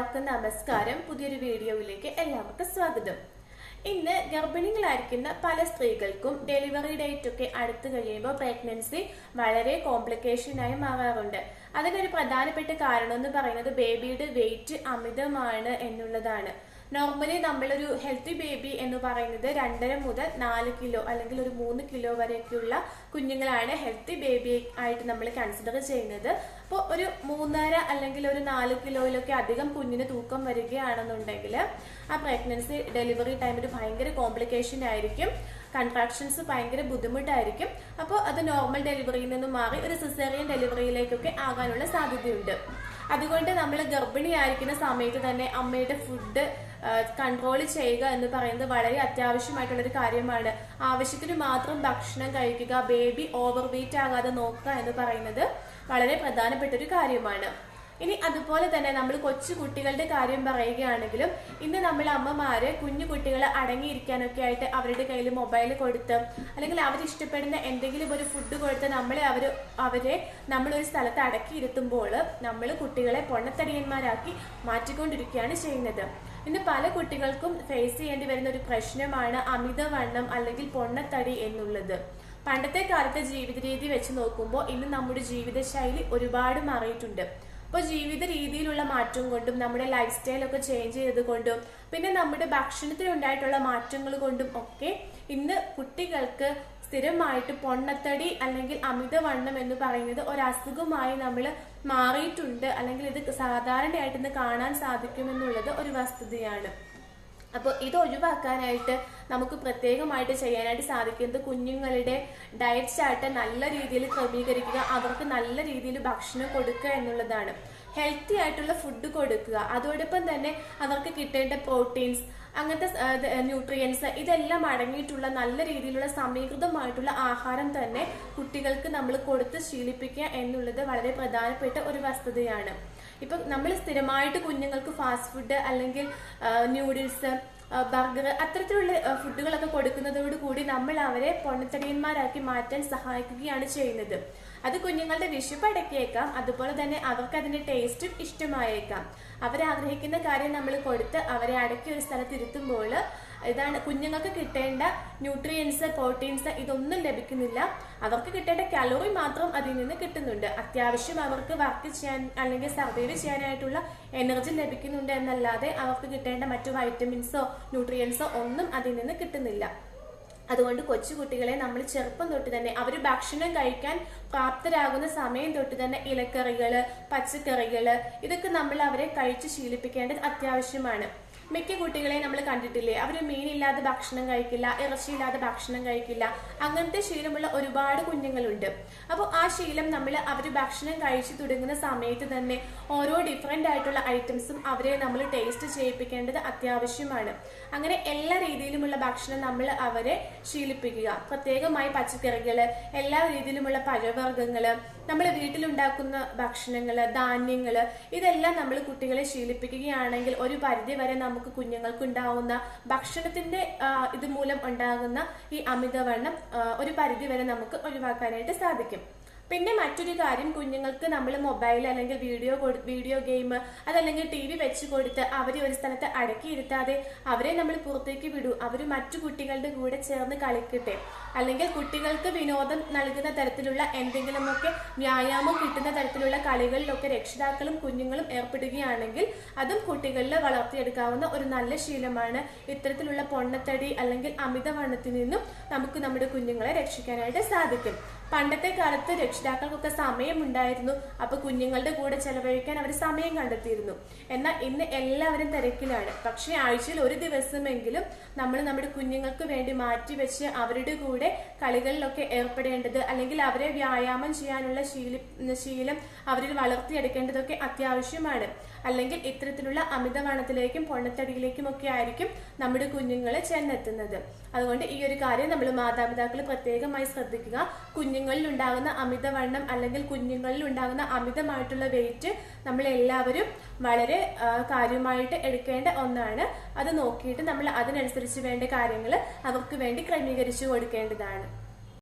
എല്ലാവർക്കും നമസ്കാരം. പുതിയൊരു വീഡിയോയിലേക്ക് എല്ലാവർക്കും സ്വാഗതം. ഇന്ന് ഗർഭിണികളായിരിക്കുന്ന പല സ്ത്രീകൾക്കും ഡെലിവറി ഡേറ്റ് ഒക്കെ അടുത്തു കഴിയുമ്പോൾ പ്രഗ്നൻസി വളരെ കോംപ്ലിക്കേഷൻ ആയി മാറാറുണ്ട്. അതിനൊരു പ്രധാനപ്പെട്ട കാരണം എന്ന് പറയുന്നത് ബേബിയുടെ വെയിറ്റ് അമിതമാണ് എന്നുള്ളതാണ്. നോർമലി നമ്മളൊരു ഹെൽത്തി ബേബി എന്ന് പറയുന്നത് 2.5 മുതൽ 4 കിലോ അല്ലെങ്കിൽ ഒരു 3 കിലോ വരെയൊക്കെയുള്ള കുഞ്ഞുങ്ങളാണ് ഹെൽത്തി ബേബി ആയിട്ട് നമ്മൾ കൺസിഡർ ചെയ്യുന്നത്. അപ്പോൾ ഒരു 3.5 അല്ലെങ്കിൽ ഒരു 4 കിലോയിലൊക്കെ അധികം കുഞ്ഞിന് തൂക്കം വരികയാണെന്നുണ്ടെങ്കിൽ ആ പ്രഗ്നൻസി ഡെലിവറി ടൈമിൽ ഭയങ്കര കോംപ്ലിക്കേഷൻ ആയിരിക്കും. കൺട്രാക്ഷൻസ് ഭയങ്കര ബുദ്ധിമുട്ടായിരിക്കും. അപ്പോൾ അത് നോർമൽ ഡെലിവറിയിൽ നിന്നും മാറി ഒരു സിസേറിയൻ ഡെലിവറിയിലേക്കൊക്കെ ആകാനുള്ള സാധ്യതയുണ്ട്. അതുകൊണ്ട് നമ്മൾ ഗർഭിണിയായിരിക്കുന്ന സമയത്ത് തന്നെ അമ്മയുടെ ഫുഡ് കൺട്രോൾ ചെയ്യുക എന്ന് പറയുന്നത് വളരെ അത്യാവശ്യമായിട്ടുള്ളൊരു കാര്യമാണ്. ആവശ്യത്തിന് മാത്രം ഭക്ഷണം കഴിക്കുക, ബേബി ഓവർ വെയിറ്റ് ആകാതെ നോക്കുക എന്ന് പറയുന്നത് വളരെ പ്രധാനപ്പെട്ട ഒരു കാര്യമാണ്. ഇനി അതുപോലെ തന്നെ നമ്മൾ കൊച്ചു കുട്ടികളുടെ കാര്യം പറയുകയാണെങ്കിലും ഇന്ന് നമ്മൾ അമ്മമാര് കുഞ്ഞു കുട്ടികളെ അടങ്ങിയിരിക്കാനൊക്കെ ആയിട്ട് അവരുടെ കയ്യിൽ മൊബൈൽ കൊടുത്ത് അല്ലെങ്കിൽ അവരിഷ്ടപ്പെടുന്ന എന്തെങ്കിലും ഒരു ഫുഡ് കൊടുത്ത് അവരെ നമ്മളൊരു സ്ഥലത്ത് അടക്കിയിരുത്തുമ്പോൾ നമ്മൾ കുട്ടികളെ പൊണ്ണത്തടിയന്മാരാക്കി മാറ്റിക്കൊണ്ടിരിക്കുകയാണ് ചെയ്യുന്നത്. ഇന്ന് പല കുട്ടികൾക്കും ഫേസ് ചെയ്യേണ്ടി വരുന്ന ഒരു പ്രശ്നമാണ് അമിതവണ്ണം അല്ലെങ്കിൽ പൊണ്ണത്തടി എന്നുള്ളത്. പണ്ടത്തെ കാലത്തെ ജീവിത രീതി വെച്ച് നോക്കുമ്പോൾ ഇന്ന് നമ്മുടെ ജീവിതശൈലി ഒരുപാട് മാറിയിട്ടുണ്ട്. അപ്പോൾ ജീവിത രീതിയിലുള്ള മാറ്റം കൊണ്ടും നമ്മുടെ ലൈഫ് സ്റ്റൈലൊക്കെ ചേഞ്ച് ചെയ്ത് കൊണ്ടും പിന്നെ നമ്മുടെ ഭക്ഷണത്തിലുണ്ടായിട്ടുള്ള മാറ്റങ്ങൾ കൊണ്ടും ഒക്കെ ഇന്ന് കുട്ടികൾക്ക് സ്ഥിരമായിട്ട് പൊണ്ണത്തടി അല്ലെങ്കിൽ അമിതവണ്ണം എന്ന് പറയുന്നത് ഒരു അസുഖമായി നമ്മൾ മാറിയിട്ടുണ്ട്. അല്ലെങ്കിൽ ഇത് സാധാരണയായിട്ട് ഇന്ന് കാണാൻ സാധിക്കുമെന്നുള്ളത് ഒരു വസ്തുതയാണ്. അപ്പോൾ ഇത് ഒഴിവാക്കാനായിട്ട് നമുക്ക് പ്രത്യേകമായിട്ട് ചെയ്യാനായിട്ട് സാധിക്കുന്നത് കുഞ്ഞുങ്ങളുടെ ഡയറ്റ് ചാർട്ട് നല്ല രീതിയിൽ ക്രമീകരിക്കുക, അവർക്ക് നല്ല രീതിയിൽ ഭക്ഷണം കൊടുക്കുക എന്നുള്ളതാണ്. ഹെൽത്തി ആയിട്ടുള്ള ഫുഡ് കൊടുക്കുക, അതോടൊപ്പം തന്നെ അവർക്ക് കിട്ടേണ്ട പ്രോട്ടീൻസ്, അങ്ങനത്തെ ന്യൂട്രിയൻസ് ഇതെല്ലാം അടങ്ങിയിട്ടുള്ള നല്ല രീതിയിലുള്ള സമീകൃതമായിട്ടുള്ള ആഹാരം തന്നെ കുട്ടികൾക്ക് നമ്മൾ കൊടുത്ത് ശീലിപ്പിക്കുക എന്നുള്ളത് വളരെ പ്രധാനപ്പെട്ട ഒരു വസ്തുതയാണ്. ഇപ്പൊ നമ്മൾ സ്ഥിരമായിട്ട് കുഞ്ഞുങ്ങൾക്ക് ഫാസ്റ്റ് ഫുഡ് അല്ലെങ്കിൽ ന്യൂഡിൽസ്, ബർഗർ അത്തരത്തിലുള്ള ഫുഡുകളൊക്കെ കൊടുക്കുന്നതോട് കൂടി നമ്മൾ അവരെ പൊണ്ണത്തടിയന്മാരാക്കി മാറ്റാൻ സഹായിക്കുകയാണ് ചെയ്യുന്നത്. അത് കുഞ്ഞുങ്ങളുടെ വിശപ്പ് അടക്കിയേക്കാം, അതുപോലെ തന്നെ അവർക്ക് അതിന്റെ ടേസ്റ്റും ഇഷ്ടമായേക്കാം. അവരാഗ്രഹിക്കുന്ന കാര്യം നമ്മൾ കൊടുത്ത് അവരെ അടക്കി ഒരു സ്ഥലത്ത് ഇരുത്തുമ്പോൾ ഇതാണ് കുഞ്ഞുങ്ങൾക്ക് കിട്ടേണ്ട ന്യൂട്രിയൻസ്, പ്രോട്ടീൻസ് ഇതൊന്നും ലഭിക്കുന്നില്ല. അവർക്ക് കിട്ടേണ്ട കലോറി മാത്രം അതിൽ നിന്ന് കിട്ടുന്നുണ്ട്. അത്യാവശ്യം അവർക്ക് വർക്ക് ചെയ്യാൻ അല്ലെങ്കിൽ സർവൈവ് ചെയ്യാനായിട്ടുള്ള എനർജി ലഭിക്കുന്നുണ്ട് എന്നല്ലാതെ അവർക്ക് കിട്ടേണ്ട മറ്റു വൈറ്റമിൻസോ ന്യൂട്രിയൻസോ ഒന്നും അതിൽ നിന്ന് കിട്ടുന്നില്ല. അതുകൊണ്ട് കൊച്ചുകുട്ടികളെ നമ്മൾ ചെറുപ്പം തൊട്ട് തന്നെ അവർ ഭക്ഷണം കഴിക്കാൻ പ്രാപ്തരാകുന്ന സമയം തൊട്ട് തന്നെ ഇലക്കറികള്, പച്ചക്കറികള് ഇതൊക്കെ നമ്മൾ അവരെ കഴിച്ച് ശീലിപ്പിക്കേണ്ടത് അത്യാവശ്യമാണ്. മിക്ക കുട്ടികളെ നമ്മൾ കണ്ടിട്ടില്ലേ, അവർ മീനില്ലാതെ ഭക്ഷണം കഴിക്കില്ല, ഇറച്ചിയില്ലാതെ ഭക്ഷണം കഴിക്കില്ല, അങ്ങനത്തെ ശീലമുള്ള ഒരുപാട് കുഞ്ഞുങ്ങളുണ്ട്. അപ്പോൾ ആ ശീലം നമ്മൾ അവർ ഭക്ഷണം കഴിച്ചു തുടങ്ങുന്ന സമയത്ത് തന്നെ ഓരോ ഡിഫറെന്റ് ആയിട്ടുള്ള ഐറ്റംസും അവരെ നമ്മൾ ടേസ്റ്റ് ചെയ്യിപ്പിക്കേണ്ടത് അത്യാവശ്യമാണ്. അങ്ങനെ എല്ലാ രീതിയിലുമുള്ള ഭക്ഷണം നമ്മൾ അവരെ ശീലിപ്പിക്കുക. പ്രത്യേകമായി പച്ചക്കറികള്, എല്ലാ രീതിയിലുമുള്ള പഴവർഗ്ഗങ്ങള്, നമ്മൾ വീട്ടിലുണ്ടാക്കുന്ന ഭക്ഷണങ്ങള്, ധാന്യങ്ങള് ഇതെല്ലാം നമ്മൾ കുട്ടികളെ ശീലിപ്പിക്കുകയാണെങ്കിൽ ഒരു പരിധി വരെ നമുക്ക് കുഞ്ഞുങ്ങൾക്ക് ഉണ്ടാവുന്ന ഭക്ഷണത്തിന്റെ ഇതുമൂലം ഉണ്ടാകുന്ന ഈ അമിതവണ്ണം ഒരു പരിധി വരെ നമുക്ക് ഒഴിവാക്കാനായിട്ട് സാധിക്കും. പിന്നെ മറ്റൊരു കാര്യം, കുഞ്ഞുങ്ങൾക്ക് നമ്മൾ മൊബൈൽ അല്ലെങ്കിൽ വീഡിയോ ഗെയിം അതല്ലെങ്കിൽ TV വെച്ച് കൊടുത്ത് അവരെ ഒരു സ്ഥലത്ത് അടക്കിയിരുത്താതെ അവരെ നമ്മൾ പുറത്തേക്ക് വിടൂ. അവർ മറ്റു കുട്ടികളുടെ കൂടെ ചേർന്ന് കളിക്കട്ടെ. അല്ലെങ്കിൽ കുട്ടികൾക്ക് വിനോദം നൽകുന്ന തരത്തിലുള്ള എന്തെങ്കിലുമൊക്കെ വ്യായാമം കിട്ടുന്ന തരത്തിലുള്ള കളികളിലൊക്കെ രക്ഷിതാക്കളും കുഞ്ഞുങ്ങളും ഏർപ്പെടുകയാണെങ്കിൽ അതും കുട്ടികളിൽ വളർത്തിയെടുക്കാവുന്ന ഒരു നല്ല ശീലമാണ്. ഇത്തരത്തിലുള്ള പൊണ്ണത്തടി അല്ലെങ്കിൽ അമിതവണ്ണത്തിൽ നിന്നും നമുക്ക് നമ്മുടെ കുഞ്ഞുങ്ങളെ രക്ഷിക്കാനായിട്ട് സാധിക്കും. പണ്ടത്തെ കാലത്ത് രക്ഷിതാക്കൾക്കൊക്കെ സമയമുണ്ടായിരുന്നു. അപ്പൊ കുഞ്ഞുങ്ങളുടെ കൂടെ ചെലവഴിക്കാൻ അവർ സമയം കണ്ടെത്തിയിരുന്നു. എന്നാൽ ഇന്ന് എല്ലാവരും തിരക്കിലാണ്. പക്ഷെ ആഴ്ചയിൽ ഒരു ദിവസമെങ്കിലും നമ്മൾ നമ്മുടെ കുഞ്ഞുങ്ങൾക്ക് വേണ്ടി മാറ്റിവെച്ച് അവരുടെ കൂടെ കളികളിലൊക്കെ ഏർപ്പെടേണ്ടത് അല്ലെങ്കിൽ അവരെ വ്യായാമം ചെയ്യാനുള്ള ശീലം അവരിൽ വളർത്തിയെടുക്കേണ്ടതൊക്കെ അത്യാവശ്യമാണ്. അല്ലെങ്കിൽ ഇത്തരത്തിലുള്ള അമിതവണ്ണത്തിലേക്കും പൊണ്ണത്തടിയിലേക്കും ഒക്കെ ആയിരിക്കും നമ്മുടെ കുഞ്ഞുങ്ങളെ ചെന്നെത്തുന്നത്. അതുകൊണ്ട് ഈ ഒരു കാര്യം നമ്മൾ മാതാപിതാക്കൾ പ്രത്യേകമായി ശ്രദ്ധിക്കുക. കുഞ്ഞുങ്ങളിൽ ഉണ്ടാകുന്ന അമിതവണ്ണം അല്ലെങ്കിൽ കുഞ്ഞുങ്ങളിൽ ഉണ്ടാകുന്ന അമിതമായിട്ടുള്ള വെയിറ്റ് നമ്മൾ എല്ലാവരും വളരെ കാര്യമായിട്ട് എടുക്കേണ്ട ഒന്നാണ്. അത് നോക്കിയിട്ട് നമ്മൾ അതിനനുസരിച്ച് വേണ്ട കാര്യങ്ങൾ അവർക്ക് വേണ്ടി ക്രമീകരിച്ചു കൊടുക്കേണ്ടതാണ്.